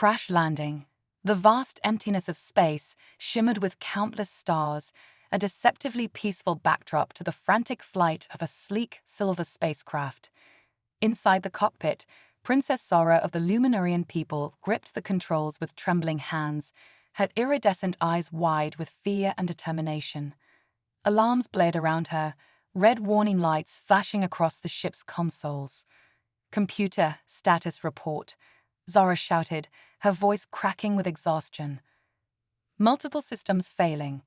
Crash landing. The vast emptiness of space shimmered with countless stars, a deceptively peaceful backdrop to the frantic flight of a sleek silver spacecraft. Inside the cockpit, Princess Zara of the Luminarian people gripped the controls with trembling hands, her iridescent eyes wide with fear and determination. Alarms blared around her, red warning lights flashing across the ship's consoles. "Computer, status report," Zara shouted, her voice cracking with exhaustion. "Multiple systems failing.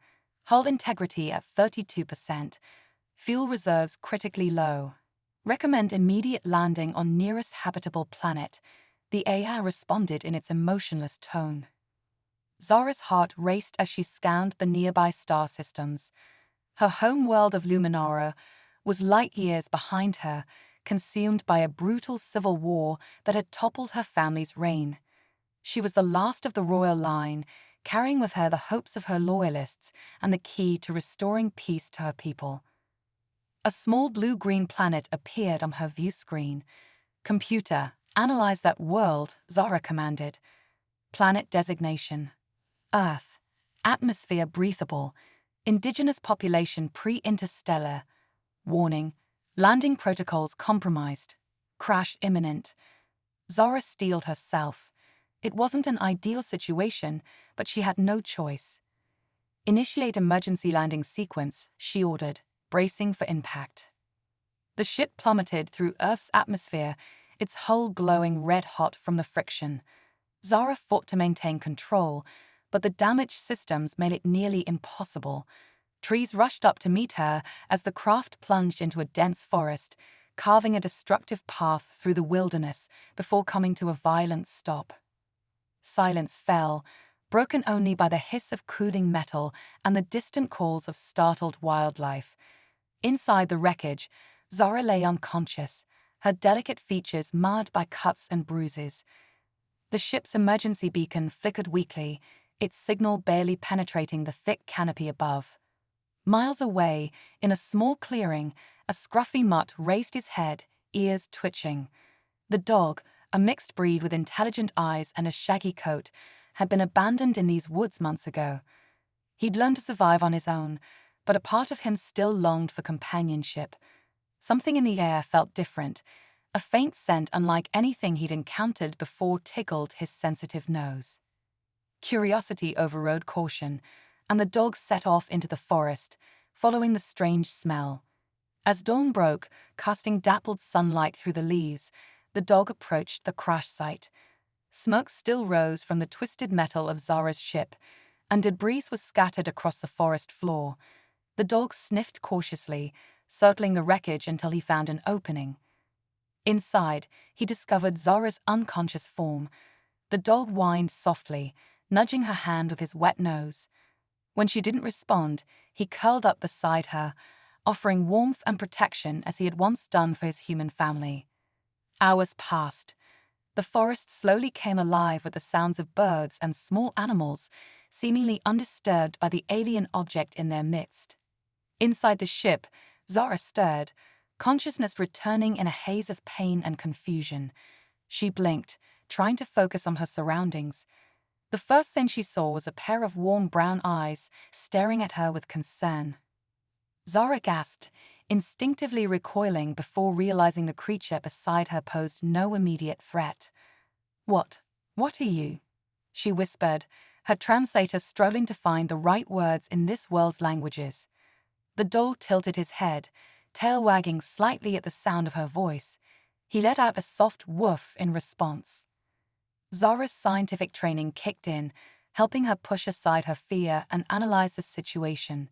Hull integrity at 32%. Fuel reserves critically low. Recommend immediate landing on nearest habitable planet," the AI responded in its emotionless tone. Zara's heart raced as she scanned the nearby star systems. Her home world of Luminara was light years behind her, consumed by a brutal civil war that had toppled her family's reign. She was the last of the royal line, carrying with her the hopes of her loyalists and the key to restoring peace to her people. A small blue-green planet appeared on her view screen. "Computer, analyze that world," Zara commanded. Planet designation: Earth. Atmosphere breathable. Indigenous population pre-interstellar. Warning: landing protocols compromised. Crash imminent. Zara steeled herself. It wasn't an ideal situation, but she had no choice. "Initiate emergency landing sequence," she ordered, bracing for impact. The ship plummeted through Earth's atmosphere, its hull glowing red-hot from the friction. Zara fought to maintain control, but the damaged systems made it nearly impossible. Trees rushed up to meet her as the craft plunged into a dense forest, carving a destructive path through the wilderness before coming to a violent stop. Silence fell, broken only by the hiss of cooling metal and the distant calls of startled wildlife. Inside the wreckage, Zara lay unconscious, her delicate features marred by cuts and bruises. The ship's emergency beacon flickered weakly, its signal barely penetrating the thick canopy above. Miles away, in a small clearing, a scruffy mutt raised his head, ears twitching. The dog, a mixed breed with intelligent eyes and a shaggy coat, had been abandoned in these woods months ago. He'd learned to survive on his own, but a part of him still longed for companionship. Something in the air felt different. A faint scent unlike anything he'd encountered before tickled his sensitive nose. Curiosity overrode caution, and the dog set off into the forest, following the strange smell. As dawn broke, casting dappled sunlight through the leaves, the dog approached the crash site. Smoke still rose from the twisted metal of Zara's ship, and debris was scattered across the forest floor. The dog sniffed cautiously, circling the wreckage until he found an opening. Inside, he discovered Zara's unconscious form. The dog whined softly, nudging her hand with his wet nose. When she didn't respond, he curled up beside her, offering warmth and protection as he had once done for his human family. Hours passed. The forest slowly came alive with the sounds of birds and small animals, seemingly undisturbed by the alien object in their midst. Inside the ship, Zara stirred, consciousness returning in a haze of pain and confusion. She blinked, trying to focus on her surroundings. The first thing she saw was a pair of warm brown eyes staring at her with concern. Zara gasped, instinctively recoiling before realizing the creature beside her posed no immediate threat. What are you?" she whispered, her translator struggling to find the right words in this world's languages. The dog tilted his head, tail wagging slightly at the sound of her voice. He let out a soft woof in response. Zara's scientific training kicked in, helping her push aside her fear and analyze the situation.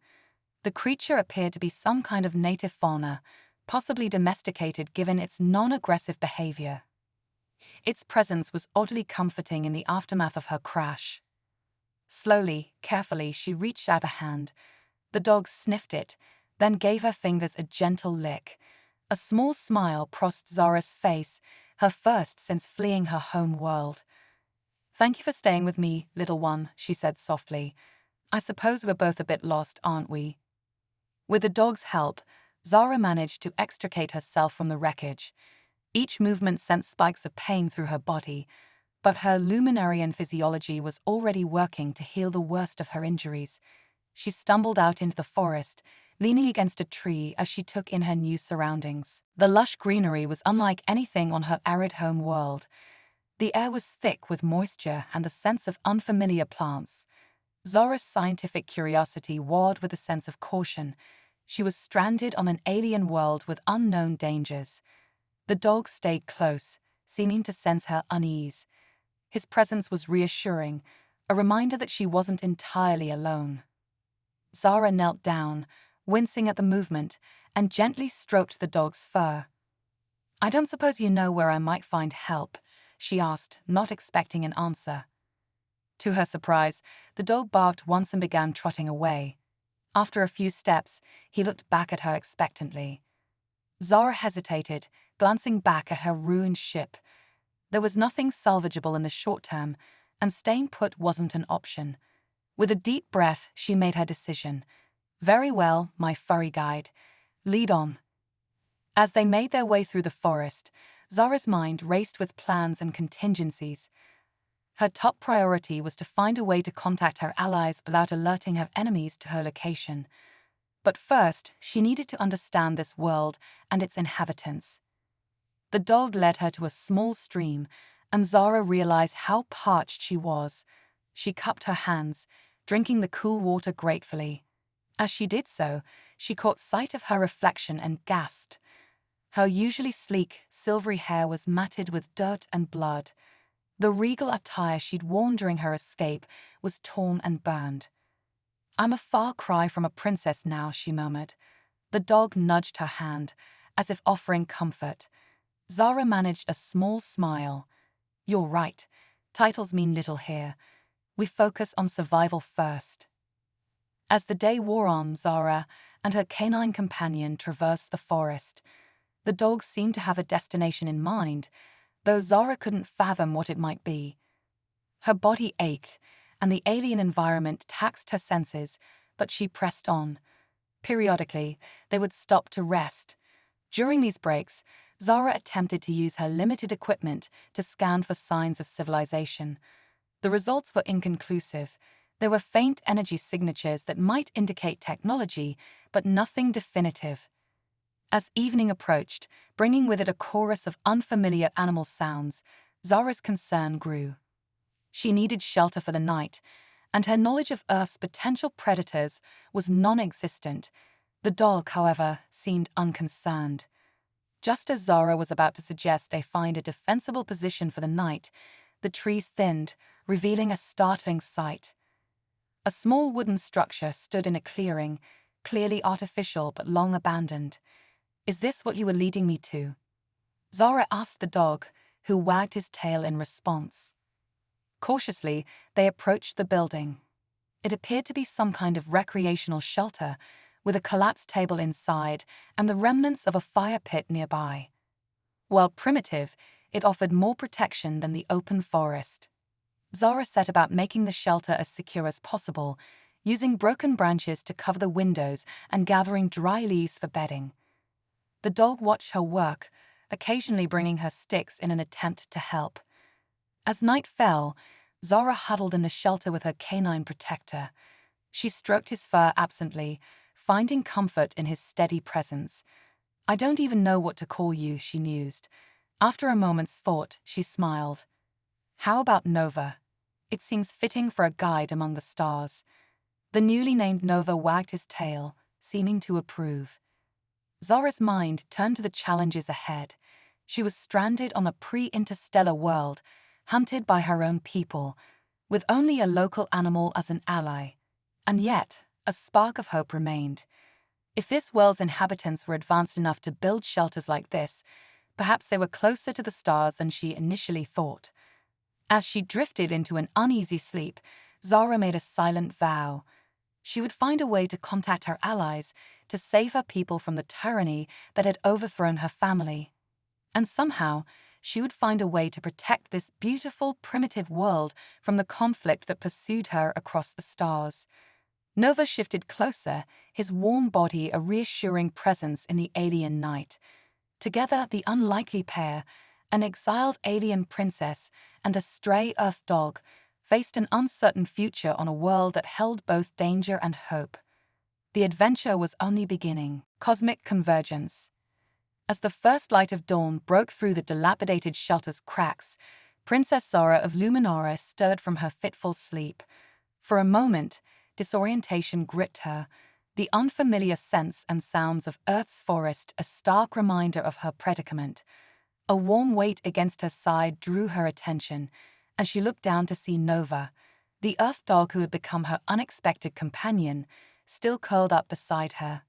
The creature appeared to be some kind of native fauna, possibly domesticated given its non-aggressive behavior. Its presence was oddly comforting in the aftermath of her crash. Slowly, carefully, she reached out a hand. The dog sniffed it, then gave her fingers a gentle lick. A small smile crossed Zara's face, her first since fleeing her home world. "Thank you for staying with me, little one," she said softly. "I suppose we're both a bit lost, aren't we?" With the dog's help, Zara managed to extricate herself from the wreckage. Each movement sent spikes of pain through her body. But her luminarian physiology was already working to heal the worst of her injuries. She stumbled out into the forest, leaning against a tree as she took in her new surroundings. The lush greenery was unlike anything on her arid home world. The air was thick with moisture and the sense of unfamiliar plants. Zora's scientific curiosity warred with a sense of caution. She was stranded on an alien world with unknown dangers. The dog stayed close, seeming to sense her unease. His presence was reassuring, a reminder that she wasn't entirely alone. Zara knelt down, wincing at the movement, and gently stroked the dog's fur. "I don't suppose you know where I might find help?" she asked, not expecting an answer. To her surprise, the dog barked once and began trotting away. After a few steps, he looked back at her expectantly. Zara hesitated, glancing back at her ruined ship. There was nothing salvageable in the short term, and staying put wasn't an option. With a deep breath, she made her decision. "Very well, my furry guide. Lead on." As they made their way through the forest, Zara's mind raced with plans and contingencies. Her top priority was to find a way to contact her allies without alerting her enemies to her location. But first, she needed to understand this world and its inhabitants. The dog led her to a small stream, and Zara realized how parched she was. She cupped her hands, drinking the cool water gratefully. As she did so, she caught sight of her reflection and gasped. Her usually sleek, silvery hair was matted with dirt and blood. The regal attire she'd worn during her escape was torn and burned. "I'm a far cry from a princess now," she murmured. The dog nudged her hand, as if offering comfort. Zara managed a small smile. "You're right. Titles mean little here. We focus on survival first." As the day wore on, Zara and her canine companion traversed the forest. The dog seemed to have a destination in mind, though Zara couldn't fathom what it might be. Her body ached, and the alien environment taxed her senses, but she pressed on. Periodically, they would stop to rest. During these breaks, Zara attempted to use her limited equipment to scan for signs of civilization. The results were inconclusive. There were faint energy signatures that might indicate technology, but nothing definitive. As evening approached, bringing with it a chorus of unfamiliar animal sounds, Zara's concern grew. She needed shelter for the night, and her knowledge of Earth's potential predators was non-existent. The dog, however, seemed unconcerned. Just as Zara was about to suggest they find a defensible position for the night, the trees thinned, revealing a startling sight. A small wooden structure stood in a clearing, clearly artificial but long abandoned. "Is this what you were leading me to?" Zara asked the dog, who wagged his tail in response. Cautiously, they approached the building. It appeared to be some kind of recreational shelter, with a collapsed table inside and the remnants of a fire pit nearby. While primitive, it offered more protection than the open forest. Zara set about making the shelter as secure as possible, using broken branches to cover the windows and gathering dry leaves for bedding. The dog watched her work, occasionally bringing her sticks in an attempt to help. As night fell, Zara huddled in the shelter with her canine protector. She stroked his fur absently, finding comfort in his steady presence. "I don't even know what to call you," she mused. After a moment's thought, she smiled. "How about Nova? It seems fitting for a guide among the stars." The newly named Nova wagged his tail, seeming to approve. Zara's mind turned to the challenges ahead. She was stranded on a pre-interstellar world, hunted by her own people, with only a local animal as an ally. And yet, a spark of hope remained. If this world's inhabitants were advanced enough to build shelters like this, perhaps they were closer to the stars than she initially thought. As she drifted into an uneasy sleep, Zara made a silent vow. She would find a way to contact her allies, to save her people from the tyranny that had overthrown her family. And somehow, she would find a way to protect this beautiful, primitive world from the conflict that pursued her across the stars. Nova shifted closer, his warm body a reassuring presence in the alien night. Together, the unlikely pair, An exiled alien princess and a stray Earth dog faced an uncertain future on a world that held both danger and hope. The adventure was only beginning. Cosmic convergence. As the first light of dawn broke through the dilapidated shelter's cracks, Princess Zora of Luminara stirred from her fitful sleep. For a moment, disorientation gripped her, the unfamiliar scents and sounds of Earth's forest a stark reminder of her predicament. A warm weight against her side drew her attention, and she looked down to see Nova, the Earth dog who had become her unexpected companion, still curled up beside her.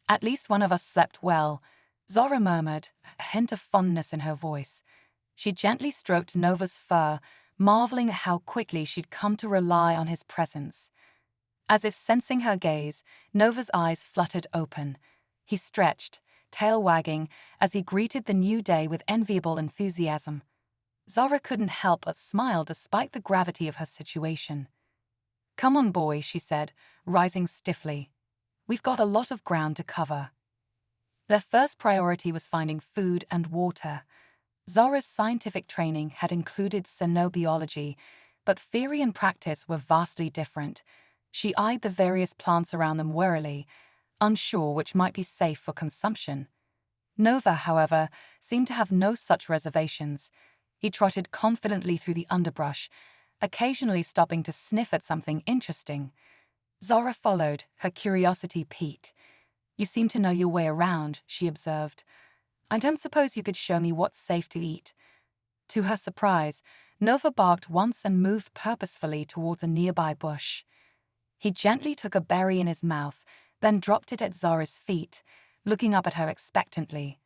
"At least one of us slept well," Zora murmured, a hint of fondness in her voice. She gently stroked Nova's fur, marveling at how quickly she'd come to rely on his presence. As if sensing her gaze, Nova's eyes fluttered open. He stretched, tail wagging, as he greeted the new day with enviable enthusiasm. Zora couldn't help but smile despite the gravity of her situation. "Come on, boy," she said, rising stiffly. "We've got a lot of ground to cover." Their first priority was finding food and water. Zora's scientific training had included xenobiology, but theory and practice were vastly different. She eyed the various plants around them warily, unsure which might be safe for consumption. Nova, however, seemed to have no such reservations. He trotted confidently through the underbrush, occasionally stopping to sniff at something interesting. Zora followed, her curiosity piqued. "You seem to know your way around," she observed. "I don't suppose you could show me what's safe to eat." To her surprise, Nova barked once and moved purposefully towards a nearby bush. He gently took a berry in his mouth, then dropped it at Zora's feet, looking up at her expectantly.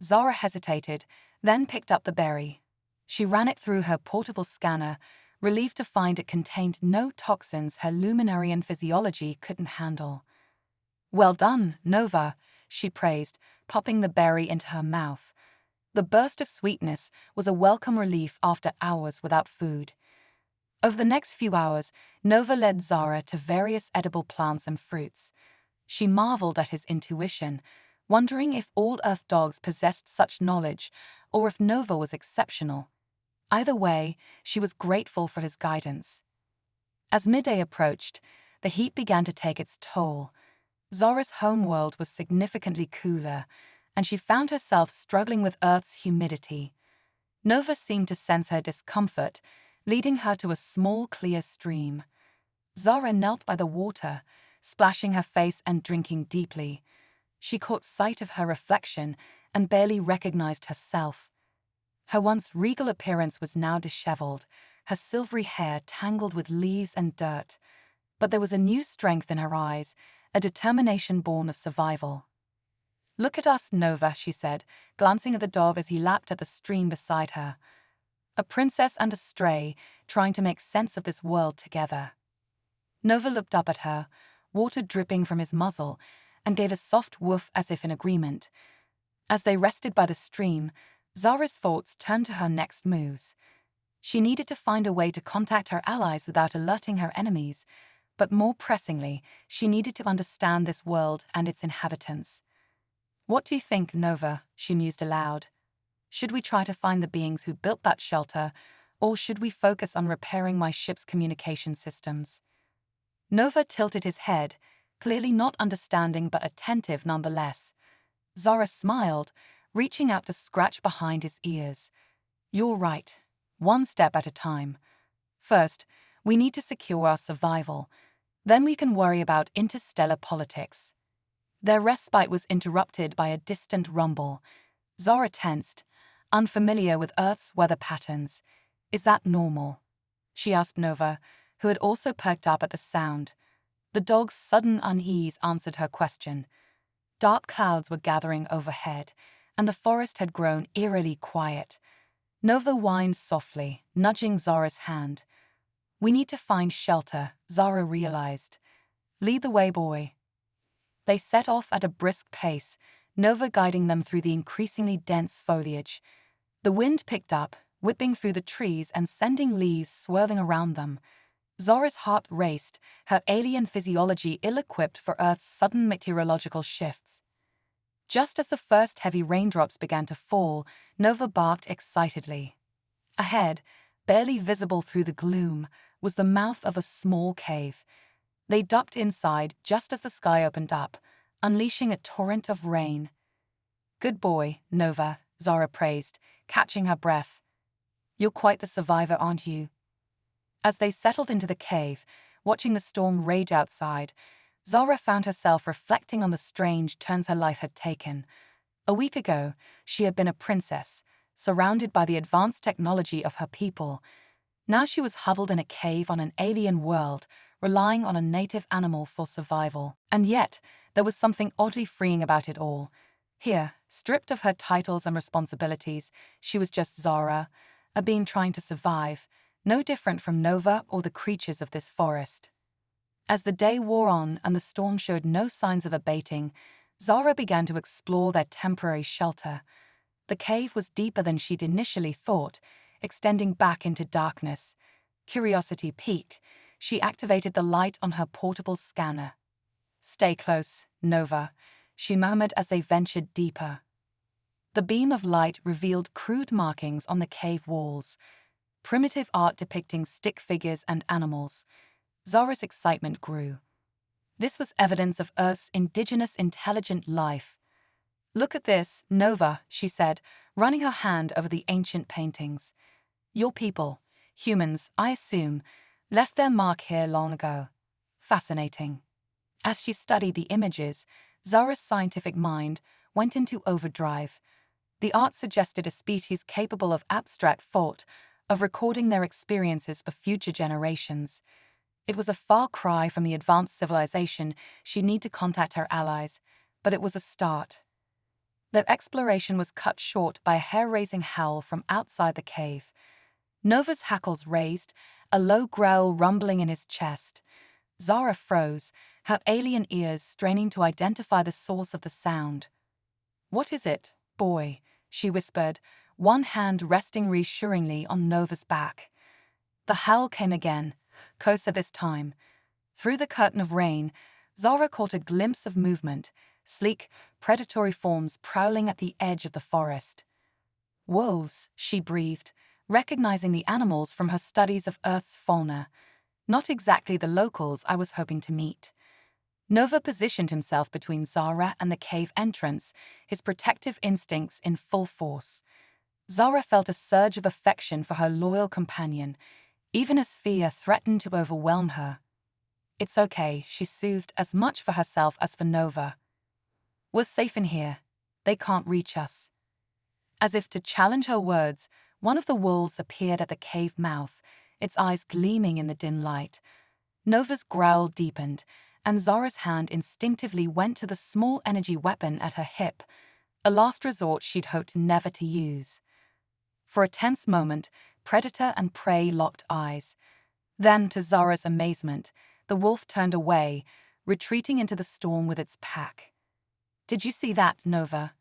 Zora hesitated, then picked up the berry. She ran it through her portable scanner, relieved to find it contained no toxins her Luminarian physiology couldn't handle. "Well done, Nova," she praised, popping the berry into her mouth. The burst of sweetness was a welcome relief after hours without food. Over the next few hours, Nova led Zora to various edible plants and fruits. She marveled at his intuition, wondering if all Earth dogs possessed such knowledge or if Nova was exceptional. Either way, she was grateful for his guidance. As midday approached, the heat began to take its toll. Zora's homeworld was significantly cooler, and she found herself struggling with Earth's humidity. Nova seemed to sense her discomfort, leading her to a small, clear stream. Zora knelt by the water, splashing her face and drinking deeply. She caught sight of her reflection and barely recognized herself. Her once regal appearance was now disheveled, her silvery hair tangled with leaves and dirt. But there was a new strength in her eyes, a determination born of survival. "Look at us, Nova," she said, glancing at the dog as he lapped at the stream beside her. "A princess and a stray, trying to make sense of this world together." Nova looked up at her, water dripping from his muzzle, and gave a soft woof as if in agreement. As they rested by the stream, Zora's thoughts turned to her next moves. She needed to find a way to contact her allies without alerting her enemies, but more pressingly, she needed to understand this world and its inhabitants. "What do you think, Nova?" she mused aloud. "Should we try to find the beings who built that shelter, or should we focus on repairing my ship's communication systems?" Nova tilted his head, clearly not understanding but attentive nonetheless. Zora smiled, reaching out to scratch behind his ears. "You're right. One step at a time. First, we need to secure our survival. Then we can worry about interstellar politics." Their respite was interrupted by a distant rumble. Zora tensed, unfamiliar with Earth's weather patterns. "Is that normal?" she asked Nova, who had also perked up at the sound. The dog's sudden unease answered her question. Dark clouds were gathering overhead, and the forest had grown eerily quiet. Nova whined softly, nudging Zora's hand. "We need to find shelter," Zora realized. "Lead the way, boy." They set off at a brisk pace, Nova guiding them through the increasingly dense foliage. The wind picked up, whipping through the trees and sending leaves swirling around them. Zora's heart raced, her alien physiology ill-equipped for Earth's sudden meteorological shifts. Just as the first heavy raindrops began to fall, Nova barked excitedly. Ahead, barely visible through the gloom, was the mouth of a small cave. They ducked inside just as the sky opened up, unleashing a torrent of rain. "Good boy, Nova," Zara praised, catching her breath. "You're quite the survivor, aren't you?" As they settled into the cave, watching the storm rage outside, Zara found herself reflecting on the strange turns her life had taken. A week ago, she had been a princess, surrounded by the advanced technology of her people. Now she was huddled in a cave on an alien world, relying on a native animal for survival. And yet, there was something oddly freeing about it all. Here, stripped of her titles and responsibilities, she was just Zara, a being trying to survive, no different from Nova or the creatures of this forest. As the day wore on and the storm showed no signs of abating, Zara began to explore their temporary shelter. The cave was deeper than she'd initially thought, extending back into darkness. Curiosity piqued. She activated the light on her portable scanner. "Stay close, Nova," she murmured as they ventured deeper. The beam of light revealed crude markings on the cave walls, primitive art depicting stick figures and animals. Zara's excitement grew. This was evidence of Earth's indigenous intelligent life. "Look at this, Nova," she said, running her hand over the ancient paintings. "Your people, humans, I assume, left their mark here long ago. Fascinating." As she studied the images, Zara's scientific mind went into overdrive. The art suggested a species capable of abstract thought, of recording their experiences for future generations. It was a far cry from the advanced civilization she'd need to contact her allies, but it was a start. Their exploration was cut short by a hair-raising howl from outside the cave. Nova's hackles raised, a low growl rumbling in his chest. Zara froze, her alien ears straining to identify the source of the sound. "What is it, boy?" she whispered, one hand resting reassuringly on Nova's back. The howl came again, closer this time. Through the curtain of rain, Zara caught a glimpse of movement, sleek, predatory forms prowling at the edge of the forest. "Wolves," she breathed, recognizing the animals from her studies of Earth's fauna. Not exactly the locals I was hoping to meet. Nova positioned himself between Zara and the cave entrance, his protective instincts in full force. Zara felt a surge of affection for her loyal companion, even as fear threatened to overwhelm her. "It's okay," she soothed as much for herself as for Nova. "We're safe in here. They can't reach us." As if to challenge her words, one of the wolves appeared at the cave mouth, its eyes gleaming in the dim light. Nova's growl deepened, and Zara's hand instinctively went to the small energy weapon at her hip, a last resort she'd hoped never to use. For a tense moment, predator and prey locked eyes. Then, to Zara's amazement, the wolf turned away, retreating into the storm with its pack. "Did you see that, Nova?"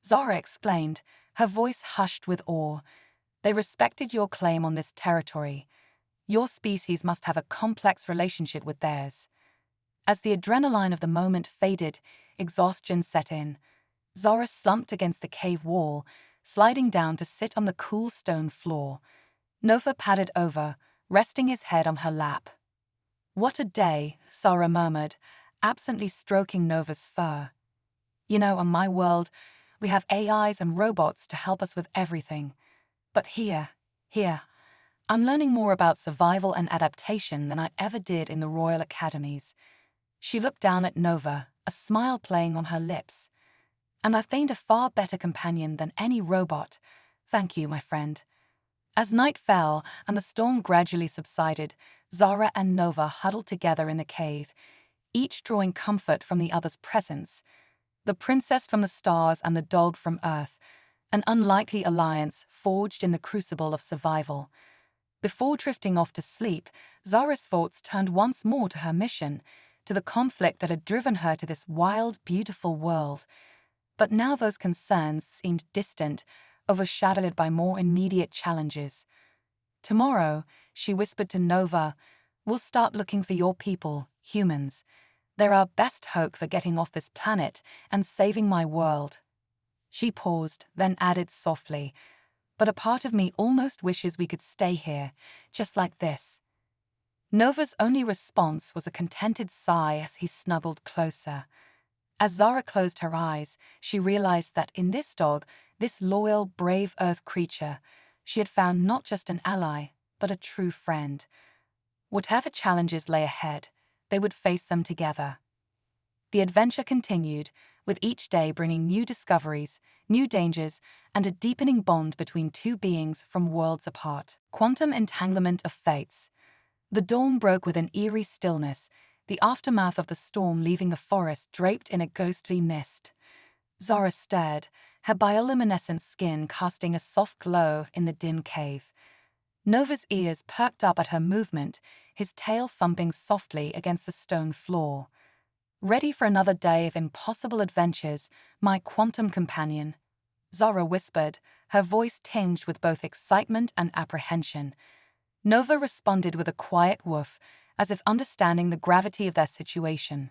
Zara exclaimed, her voice hushed with awe. "They respected your claim on this territory. Your species must have a complex relationship with theirs." As the adrenaline of the moment faded, exhaustion set in. Zara slumped against the cave wall, sliding down to sit on the cool stone floor. Nova padded over, resting his head on her lap. "What a day," Zara murmured, absently stroking Nova's fur. "You know, on my world, we have AIs and robots to help us with everything. But here, I'm learning more about survival and adaptation than I ever did in the Royal Academies." She looked down at Nova, a smile playing on her lips. "And I've gained a far better companion than any robot. Thank you, my friend." As night fell and the storm gradually subsided, Zara and Nova huddled together in the cave, each drawing comfort from the other's presence. The princess from the stars and the dog from Earth, an unlikely alliance forged in the crucible of survival. Before drifting off to sleep, Zara's thoughts turned once more to her mission, to the conflict that had driven her to this wild, beautiful world. But now those concerns seemed distant, overshadowed by more immediate challenges. "Tomorrow," she whispered to Nova, "we'll start looking for your people, humans. They're our best hope for getting off this planet and saving my world." She paused, then added softly, but a part of me almost wishes we could stay here, just like this. Nova's only response was a contented sigh as he snuggled closer. As Zara closed her eyes, she realized that in this dog, this loyal, brave Earth creature, she had found not just an ally, but a true friend. Whatever challenges lay ahead, they would face them together. The adventure continued, with each day bringing new discoveries, new dangers, and a deepening bond between two beings from worlds apart. Quantum entanglement of fates. The dawn broke with an eerie stillness, the aftermath of the storm leaving the forest draped in a ghostly mist. Zara stared, her bioluminescent skin casting a soft glow in the dim cave. Nova's ears perked up at her movement, his tail thumping softly against the stone floor. "Ready for another day of impossible adventures, my quantum companion?" Zara whispered, her voice tinged with both excitement and apprehension. Nova responded with a quiet woof, as if understanding the gravity of their situation.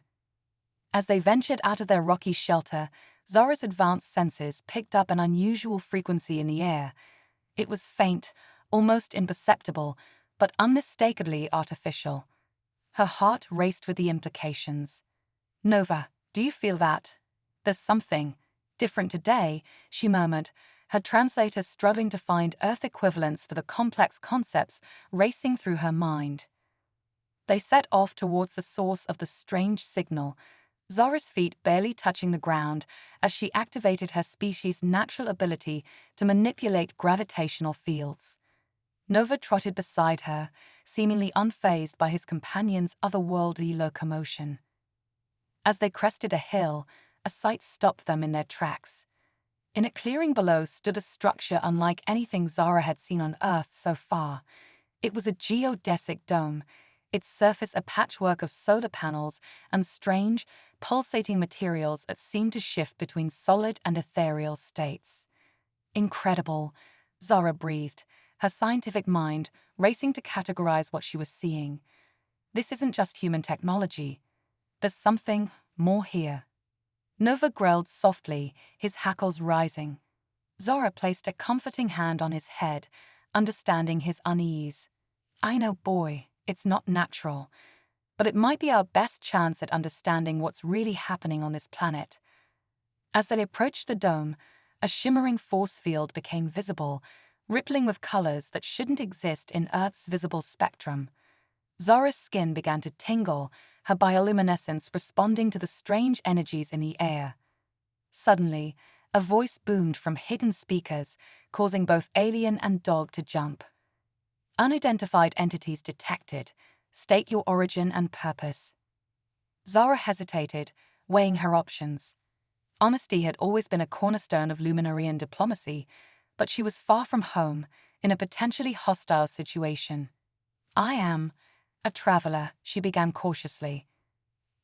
As they ventured out of their rocky shelter, Zara's advanced senses picked up an unusual frequency in the air. It was faint, almost imperceptible, but unmistakably artificial. Her heart raced with the implications. "Nova, do you feel that? There's something different today," she murmured, her translator struggling to find Earth equivalents for the complex concepts racing through her mind. They set off towards the source of the strange signal, Zara's feet barely touching the ground as she activated her species' natural ability to manipulate gravitational fields. Nova trotted beside her, seemingly unfazed by his companion's otherworldly locomotion. As they crested a hill, a sight stopped them in their tracks. In a clearing below stood a structure unlike anything Zara had seen on Earth so far. It was a geodesic dome, its surface a patchwork of solar panels and strange, pulsating materials that seemed to shift between solid and ethereal states. "Incredible," Zara breathed, her scientific mind racing to categorize what she was seeing. "This isn't just human technology. There's something more here." Nova growled softly, his hackles rising. Zara placed a comforting hand on his head, understanding his unease. "I know, boy, it's not natural, but it might be our best chance at understanding what's really happening on this planet." As they approached the dome, a shimmering force field became visible, rippling with colors that shouldn't exist in Earth's visible spectrum. Zara's skin began to tingle, her bioluminescence responding to the strange energies in the air. Suddenly, a voice boomed from hidden speakers, causing both alien and dog to jump. "Unidentified entities detected. State your origin and purpose." Zara hesitated, weighing her options. Honesty had always been a cornerstone of Luminarian diplomacy, but she was far from home, in a potentially hostile situation. "I am a traveler," she began cautiously.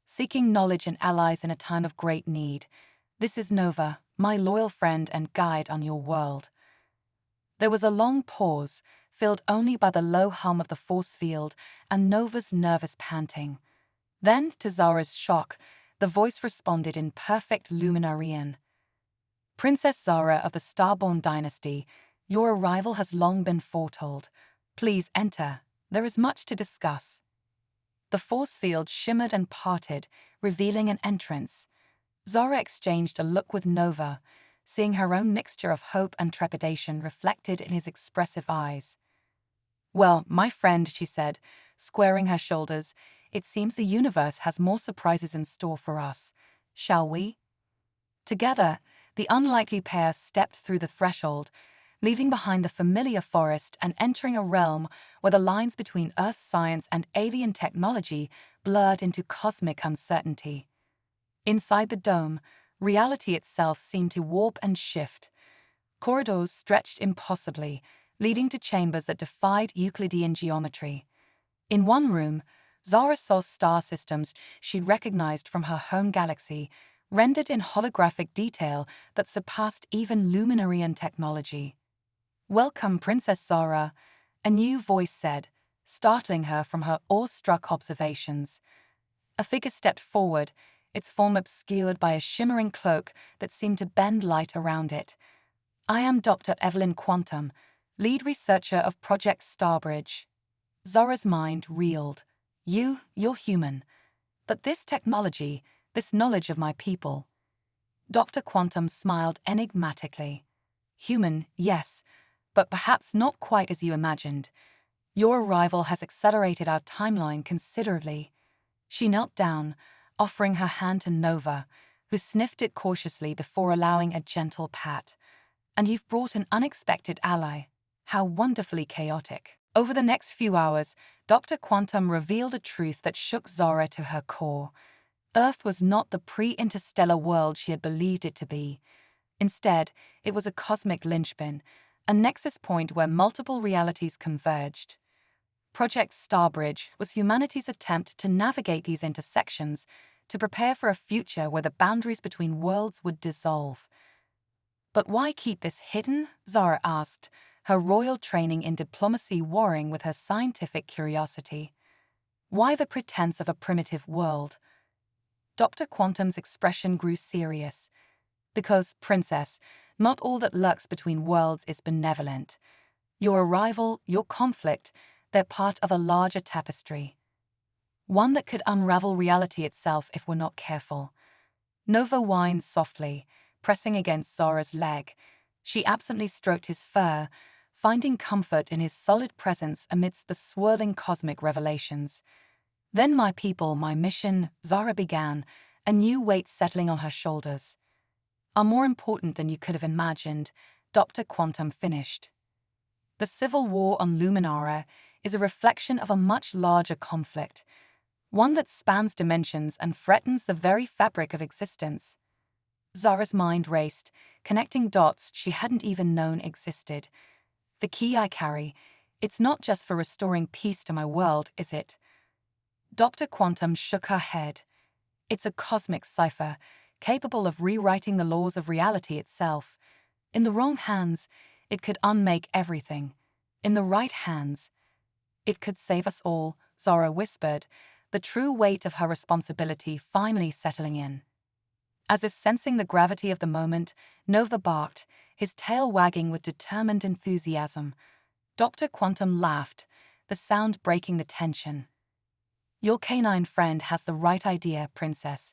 "Seeking knowledge and allies in a time of great need. This is Nova, my loyal friend and guide on your world." There was a long pause, filled only by the low hum of the force field and Nova's nervous panting. Then, to Zara's shock, the voice responded in perfect Luminarian. "Princess Zara of the Starborn dynasty, your arrival has long been foretold. Please enter. There is much to discuss." The force field shimmered and parted, revealing an entrance. Zara exchanged a look with Nova, seeing her own mixture of hope and trepidation reflected in his expressive eyes. "Well, my friend," she said, squaring her shoulders, "it seems the universe has more surprises in store for us. Shall we?" Together, the unlikely pair stepped through the threshold, leaving behind the familiar forest and entering a realm where the lines between Earth science and alien technology blurred into cosmic uncertainty. Inside the dome, reality itself seemed to warp and shift. Corridors stretched impossibly, leading to chambers that defied Euclidean geometry. In one room, Zara saw star systems she'd recognized from her home galaxy, rendered in holographic detail that surpassed even Luminarian technology. "Welcome, Princess Zara," a new voice said, startling her from her awe-struck observations. A figure stepped forward, its form obscured by a shimmering cloak that seemed to bend light around it. I am Dr. Evelyn Quantum, lead researcher of Project Starbridge. Zora's mind reeled. You're human. But this technology, this knowledge of my people. Dr. Quantum smiled enigmatically. Human, yes, but perhaps not quite as you imagined. Your arrival has accelerated our timeline considerably. She knelt down, offering her hand to Nova, who sniffed it cautiously before allowing a gentle pat. And you've brought an unexpected ally. How wonderfully chaotic. Over the next few hours, Dr. Quantum revealed a truth that shook Zora to her core. Earth was not the pre-interstellar world she had believed it to be. Instead, it was a cosmic linchpin, a nexus point where multiple realities converged. Project Starbridge was humanity's attempt to navigate these intersections, to prepare for a future where the boundaries between worlds would dissolve. But why keep this hidden? Zara asked, her royal training in diplomacy warring with her scientific curiosity. Why the pretense of a primitive world? Dr. Quantum's expression grew serious. Because, Princess, not all that lurks between worlds is benevolent. Your arrival, your conflict, they're part of a larger tapestry. One that could unravel reality itself if we're not careful. Nova whined softly, pressing against Zora's leg. She absently stroked his fur, finding comfort in his solid presence amidst the swirling cosmic revelations. Then my people, my mission, Zora began, a new weight settling on her shoulders. Are more important than you could have imagined, Dr. Quantum finished. The civil war on Luminara is a reflection of a much larger conflict, one that spans dimensions and threatens the very fabric of existence. Zara's mind raced, connecting dots she hadn't even known existed. The key I carry, it's not just for restoring peace to my world, is it? Dr. Quantum shook her head. It's a cosmic cipher, capable of rewriting the laws of reality itself. In the wrong hands, it could unmake everything. In the right hands, it could save us all, Zora whispered, the true weight of her responsibility finally settling in. As if sensing the gravity of the moment, Nova barked, his tail wagging with determined enthusiasm. Dr. Quantum laughed, the sound breaking the tension. Your canine friend has the right idea, Princess.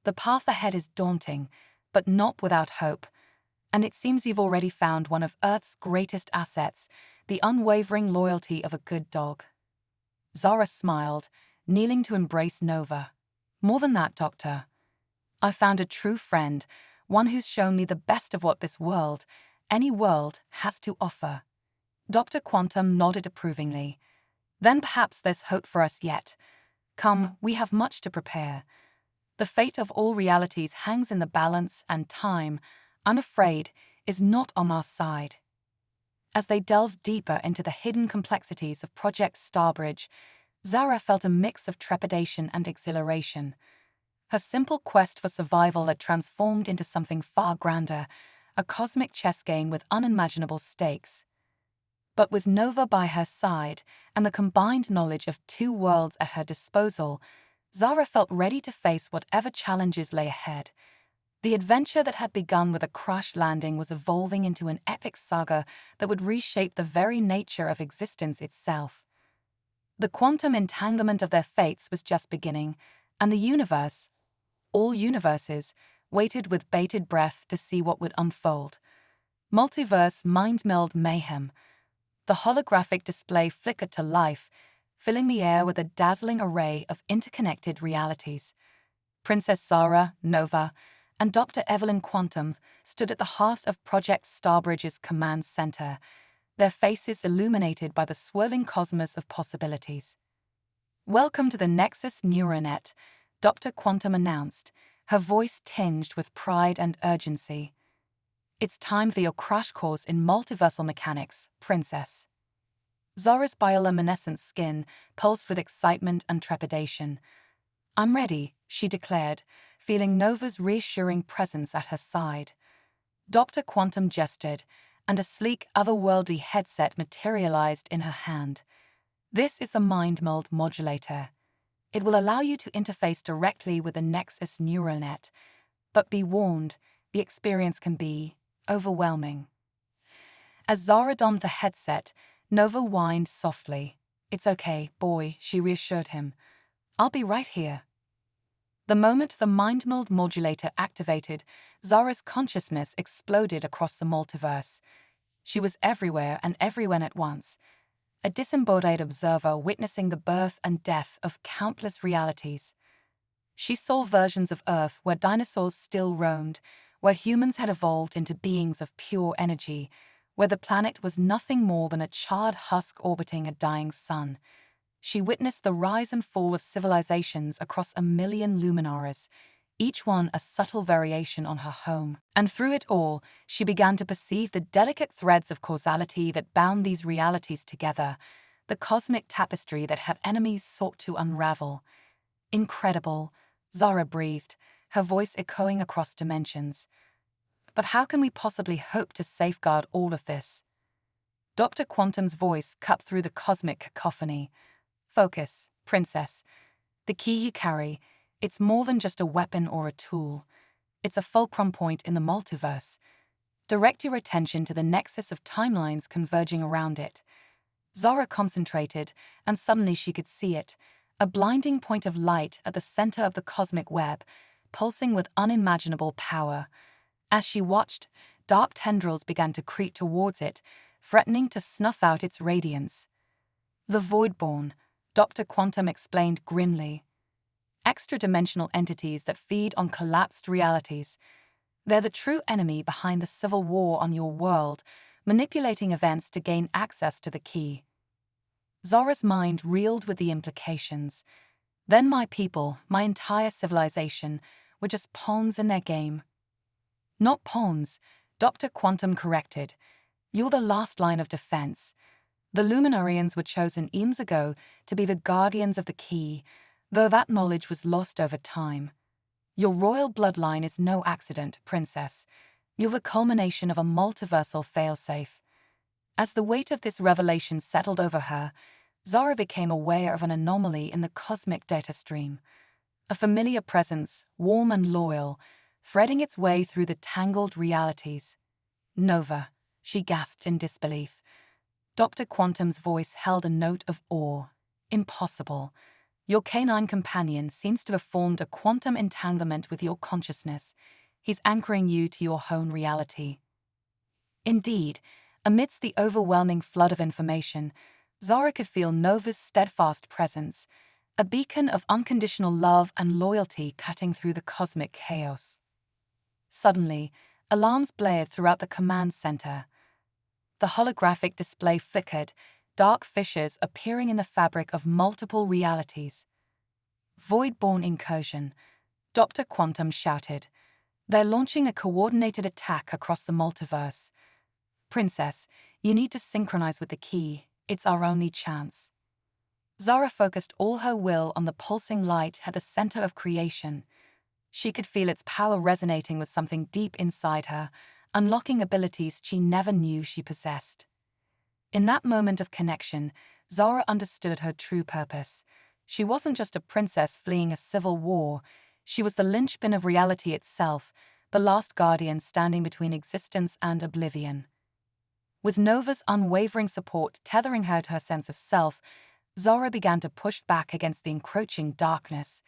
The path ahead is daunting, but not without hope. And it seems you've already found one of Earth's greatest assets, the unwavering loyalty of a good dog. Zora smiled, kneeling to embrace Nova. More than that, Doctor. I found a true friend, one who's shown me the best of what this world, any world, has to offer. Dr. Quantum nodded approvingly. Then perhaps there's hope for us yet. Come, we have much to prepare. The fate of all realities hangs in the balance, and time, I'm afraid, is not on our side. As they delved deeper into the hidden complexities of Project Starbridge, Zara felt a mix of trepidation and exhilaration. Her simple quest for survival had transformed into something far grander, a cosmic chess game with unimaginable stakes. But with Nova by her side and the combined knowledge of two worlds at her disposal, Zara felt ready to face whatever challenges lay ahead. The adventure that had begun with a crash landing was evolving into an epic saga that would reshape the very nature of existence itself. The quantum entanglement of their fates was just beginning, and the universe, all universes, waited with bated breath to see what would unfold. Multiverse mind-meld mayhem. The holographic display flickered to life, filling the air with a dazzling array of interconnected realities. Princess Zara, Nova, and Dr. Evelyn Quantum stood at the heart of Project Starbridge's command center, their faces illuminated by the swirling cosmos of possibilities. Welcome to the Nexus Neuronet, Dr. Quantum announced, her voice tinged with pride and urgency. It's time for your crash course in multiversal mechanics, Princess. Zora's bioluminescent skin pulsed with excitement and trepidation. I'm ready, she declared, feeling Nova's reassuring presence at her side. Dr. Quantum gestured, and a sleek, otherworldly headset materialized in her hand. This is the mind-meld modulator. It will allow you to interface directly with the Nexus Neuronet. But be warned, the experience can be overwhelming. As Zara donned the headset, Nova whined softly. "It's okay, boy," she reassured him. "I'll be right here." The moment the mind-meld modulator activated, Zara's consciousness exploded across the multiverse. She was everywhere and everywhere at once, a disembodied observer witnessing the birth and death of countless realities. She saw versions of Earth where dinosaurs still roamed, where humans had evolved into beings of pure energy, where the planet was nothing more than a charred husk orbiting a dying sun. She witnessed the rise and fall of civilizations across 1,000,000 luminaries, each one a subtle variation on her home. And through it all, she began to perceive the delicate threads of causality that bound these realities together, the cosmic tapestry that her enemies sought to unravel. "Incredible," Zara breathed, her voice echoing across dimensions. "But how can we possibly hope to safeguard all of this?" Dr. Quantum's voice cut through the cosmic cacophony. "Focus, Princess. The key you carry, it's more than just a weapon or a tool. It's a fulcrum point in the multiverse. Direct your attention to the nexus of timelines converging around it." Zara concentrated, and suddenly she could see it, a blinding point of light at the center of the cosmic web, pulsing with unimaginable power. As she watched, dark tendrils began to creep towards it, threatening to snuff out its radiance. "The Voidborn," Dr. Quantum explained grimly. "Extra-dimensional entities that feed on collapsed realities. They're the true enemy behind the civil war on your world, manipulating events to gain access to the key." Zara's mind reeled with the implications. Then my people, my entire civilization, were just pawns in their game. "Not pawns," Dr. Quantum corrected. "You're the last line of defense. The Luminarians were chosen eons ago to be the guardians of the key, though that knowledge was lost over time. Your royal bloodline is no accident, Princess. You're the culmination of a multiversal failsafe." As the weight of this revelation settled over her, Zara became aware of an anomaly in the cosmic data stream. A familiar presence, warm and loyal, threading its way through the tangled realities. "Nova," she gasped in disbelief. Dr. Quantum's voice held a note of awe. "Impossible. Your canine companion seems to have formed a quantum entanglement with your consciousness. He's anchoring you to your own reality." Indeed, amidst the overwhelming flood of information, Zara could feel Nova's steadfast presence, a beacon of unconditional love and loyalty cutting through the cosmic chaos. Suddenly, alarms blared throughout the command center. The holographic display flickered, dark fissures appearing in the fabric of multiple realities. "Voidborn incursion," Dr. Quantum shouted. "They're launching a coordinated attack across the multiverse. Princess, you need to synchronize with the key. It's our only chance." Zara focused all her will on the pulsing light at the center of creation. She could feel its power resonating with something deep inside her, unlocking abilities she never knew she possessed. In that moment of connection, Zara understood her true purpose. She wasn't just a princess fleeing a civil war. She was the linchpin of reality itself, the last guardian standing between existence and oblivion. With Nova's unwavering support tethering her to her sense of self, Zara began to push back against the encroaching darkness.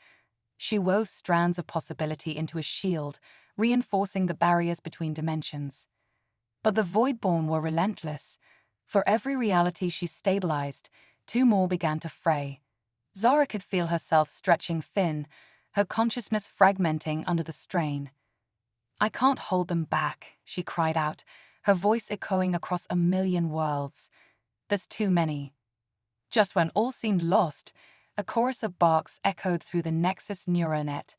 She wove strands of possibility into a shield, reinforcing the barriers between dimensions. But the Voidborn were relentless. For every reality she stabilized, two more began to fray. Zara could feel herself stretching thin, her consciousness fragmenting under the strain. "I can't hold them back," she cried out, her voice echoing across 1,000,000 worlds. "There's too many." Just when all seemed lost, a chorus of barks echoed through the Nexus neuronet.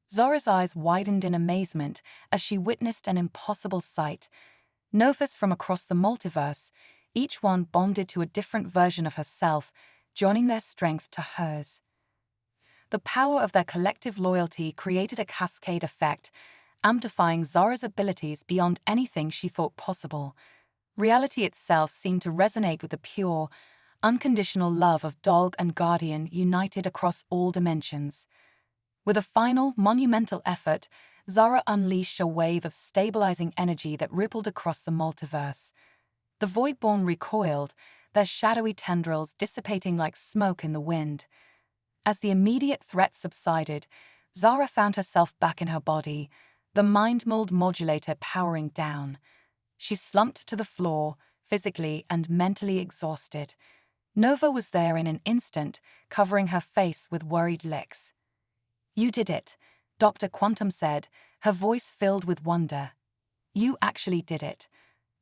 Zara's eyes widened in amazement as she witnessed an impossible sight. Novas from across the multiverse, each one bonded to a different version of herself, joining their strength to hers. The power of their collective loyalty created a cascade effect, amplifying Zara's abilities beyond anything she thought possible. Reality itself seemed to resonate with the pure, unconditional love of dog and guardian united across all dimensions. With a final, monumental effort, Zara unleashed a wave of stabilizing energy that rippled across the multiverse. The Voidborn recoiled, their shadowy tendrils dissipating like smoke in the wind. As the immediate threat subsided, Zara found herself back in her body, the mind mold modulator powering down. She slumped to the floor, physically and mentally exhausted. Nova was there in an instant, covering her face with worried licks. "You did it," Dr. Quantum said, her voice filled with wonder. "You actually did it.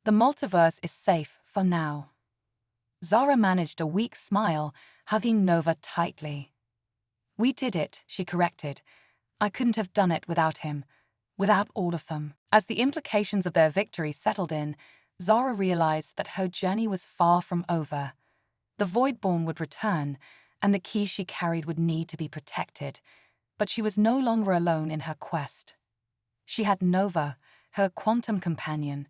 The multiverse is safe for now." Zara managed a weak smile, hugging Nova tightly. "We did it," she corrected. "I couldn't have done it without him. Without all of them." As the implications of their victory settled in, Zara realized that her journey was far from over. The Voidborn would return, and the key she carried would need to be protected. But she was no longer alone in her quest. She had Nova, her quantum companion.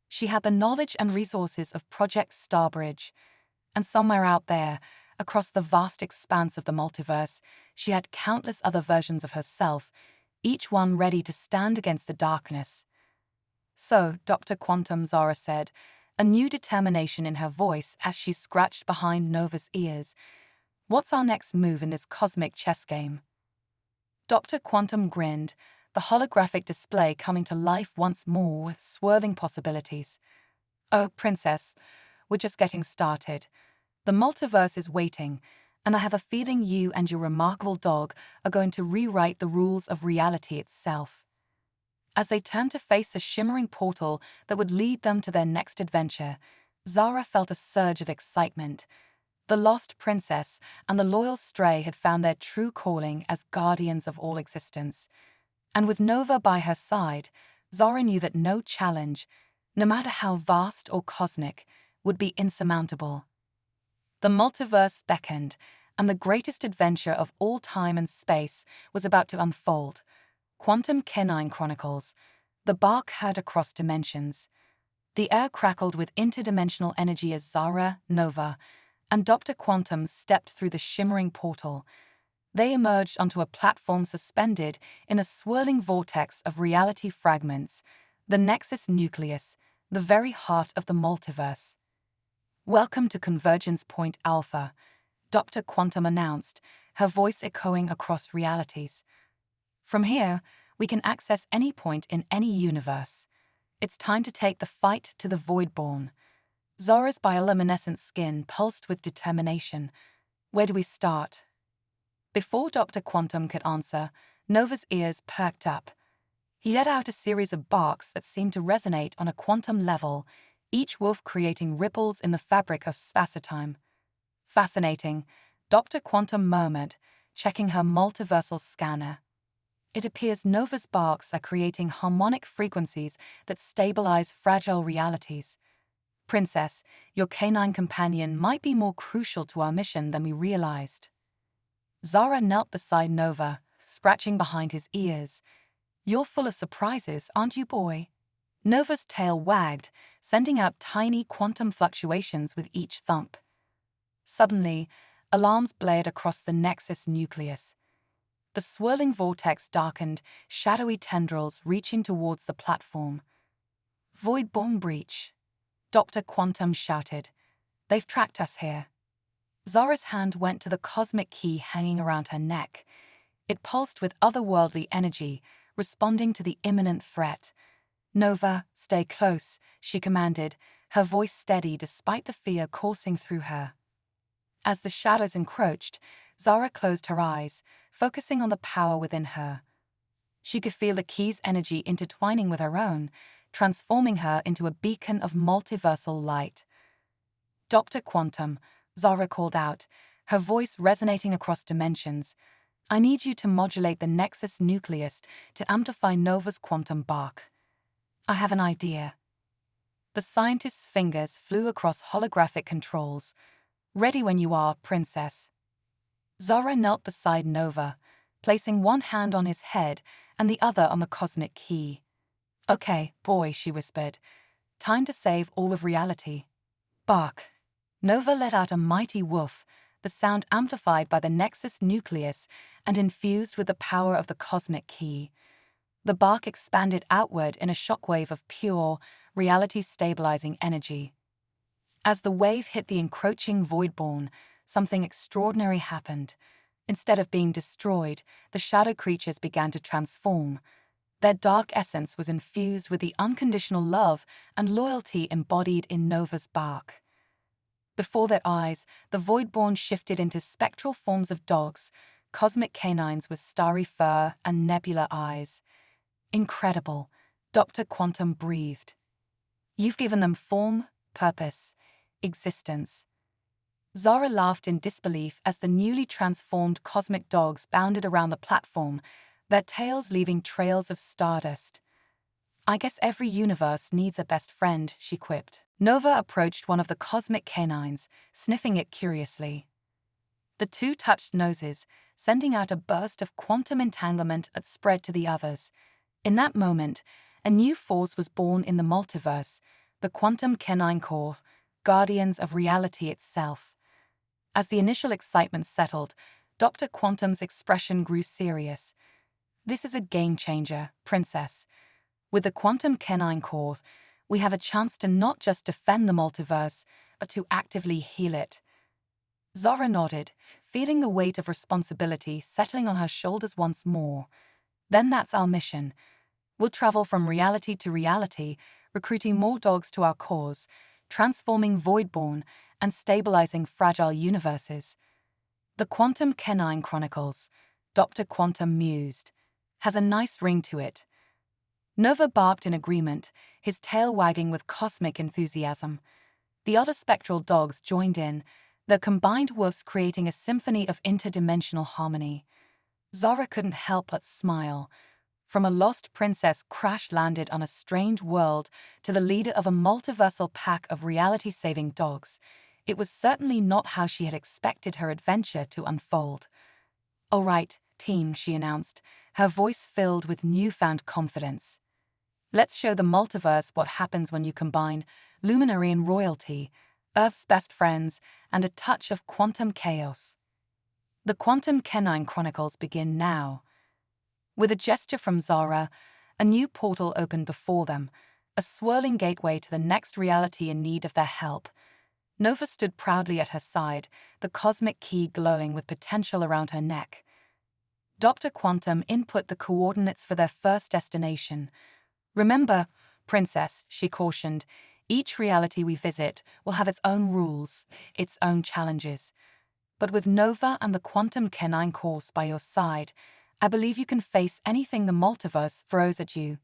She had the knowledge and resources of Project Starbridge. And somewhere out there, across the vast expanse of the multiverse, she had countless other versions of herself, each one ready to stand against the darkness. "So, Dr. Quantum," Zara said, a new determination in her voice as she scratched behind Nova's ears, "what's our next move in this cosmic chess game?" Dr. Quantum grinned, the holographic display coming to life once more with swirling possibilities. "Oh, Princess, we're just getting started. The multiverse is waiting, and I have a feeling you and your remarkable dog are going to rewrite the rules of reality itself." As they turned to face a shimmering portal that would lead them to their next adventure, Zara felt a surge of excitement. The lost princess and the loyal stray had found their true calling as guardians of all existence. And with Nova by her side, Zara knew that no challenge, no matter how vast or cosmic, would be insurmountable. The multiverse beckoned, and the greatest adventure of all time and space was about to unfold. Quantum Canine Chronicles. The bark heard across dimensions. The air crackled with interdimensional energy as Zara, Nova, and Dr. Quantum stepped through the shimmering portal. They emerged onto a platform suspended in a swirling vortex of reality fragments, the Nexus Nucleus, the very heart of the multiverse. "Welcome to Convergence Point Alpha," Dr. Quantum announced, her voice echoing across realities. "From here, we can access any point in any universe. It's time to take the fight to the Voidborn." Zara's bioluminescent skin pulsed with determination. "Where do we start?" Before Dr. Quantum could answer, Nova's ears perked up. He let out a series of barks that seemed to resonate on a quantum level, each woof creating ripples in the fabric of space-time. "Fascinating," Dr. Quantum murmured, checking her multiversal scanner. "It appears Nova's barks are creating harmonic frequencies that stabilize fragile realities. Princess, your canine companion might be more crucial to our mission than we realized." Zara knelt beside Nova, scratching behind his ears. "You're full of surprises, aren't you, boy?" Nova's tail wagged, sending out tiny quantum fluctuations with each thump. Suddenly, alarms blared across the Nexus Nucleus. The swirling vortex darkened, shadowy tendrils reaching towards the platform. "Voidborn breach," Dr. Quantum shouted. "They've tracked us here." Zara's hand went to the cosmic key hanging around her neck. It pulsed with otherworldly energy, responding to the imminent threat. "Nova, stay close," she commanded, her voice steady despite the fear coursing through her. As the shadows encroached, Zara closed her eyes, focusing on the power within her. She could feel the key's energy intertwining with her own, transforming her into a beacon of multiversal light. "Dr. Quantum," Zara called out, her voice resonating across dimensions, "I need you to modulate the Nexus Nucleus to amplify Nova's quantum bark. I have an idea." The scientist's fingers flew across holographic controls. "Ready when you are, Princess." Zara knelt beside Nova, placing one hand on his head and the other on the cosmic key. "Okay, boy," she whispered. "Time to save all of reality." Bark. Nova let out a mighty woof, the sound amplified by the Nexus Nucleus and infused with the power of the cosmic key. The bark expanded outward in a shockwave of pure, reality-stabilizing energy. As the wave hit the encroaching Voidborn, something extraordinary happened. Instead of being destroyed, the shadow creatures began to transform. Their dark essence was infused with the unconditional love and loyalty embodied in Nova's bark. Before their eyes, the Voidborn shifted into spectral forms of dogs, cosmic canines with starry fur and nebula eyes. Incredible, Dr. Quantum breathed. You've given them form, purpose, existence. Zara laughed in disbelief as the newly transformed cosmic dogs bounded around the platform, their tails leaving trails of stardust. I guess every universe needs a best friend, she quipped. Nova approached one of the cosmic canines, sniffing it curiously. The two touched noses, sending out a burst of quantum entanglement that spread to the others. In that moment, a new force was born in the multiverse, the quantum canine core, guardians of reality itself. As the initial excitement settled, Dr. Quantum's expression grew serious. This is a game changer, Princess. With the quantum canine core, we have a chance to not just defend the multiverse, but to actively heal it. Zara nodded, feeling the weight of responsibility settling on her shoulders once more. Then that's our mission. We'll travel from reality to reality, recruiting more dogs to our cause, transforming Voidborn, and stabilizing fragile universes. The Quantum Canine Chronicles, Dr. Quantum mused, has a nice ring to it. Nova barked in agreement, his tail wagging with cosmic enthusiasm. The other spectral dogs joined in, their combined woofs creating a symphony of interdimensional harmony. Zara couldn't help but smile. From a lost princess crash-landed on a strange world to the leader of a multiversal pack of reality-saving dogs, it was certainly not how she had expected her adventure to unfold. "All right, team," she announced, her voice filled with newfound confidence. "Let's show the multiverse what happens when you combine Luminarian royalty, Earth's best friends, and a touch of quantum chaos." The Quantum Canine Chronicles begin now. With a gesture from Zara, a new portal opened before them, a swirling gateway to the next reality in need of their help. Nova stood proudly at her side, the cosmic key glowing with potential around her neck. Dr. Quantum input the coordinates for their first destination. "Remember, Princess," she cautioned, "each reality we visit will have its own rules, its own challenges. But with Nova and the Quantum Canine course by your side, I believe you can face anything the multiverse throws at you."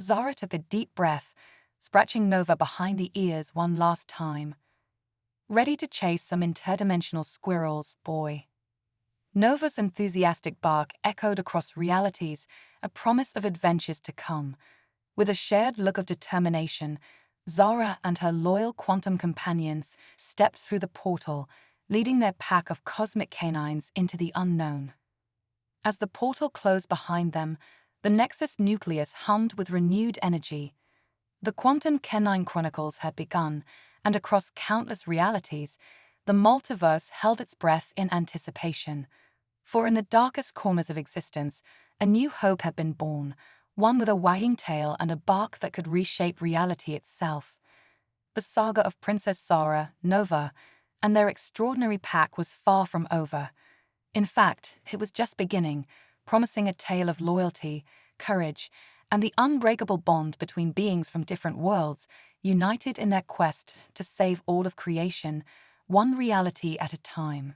Zara took a deep breath, scratching Nova behind the ears one last time. "Ready to chase some interdimensional squirrels, boy?" Nova's enthusiastic bark echoed across realities, a promise of adventures to come. With a shared look of determination, Zara and her loyal quantum companions stepped through the portal, leading their pack of cosmic canines into the unknown. As the portal closed behind them, the Nexus nucleus hummed with renewed energy. The Quantum Canine Chronicles had begun, and across countless realities, the multiverse held its breath in anticipation. For in the darkest corners of existence, a new hope had been born, one with a wagging tail and a bark that could reshape reality itself. The saga of Princess Zara, Nova, and their extraordinary pack was far from over. In fact, it was just beginning, promising a tale of loyalty, courage, and the unbreakable bond between beings from different worlds, united in their quest to save all of creation, one reality at a time.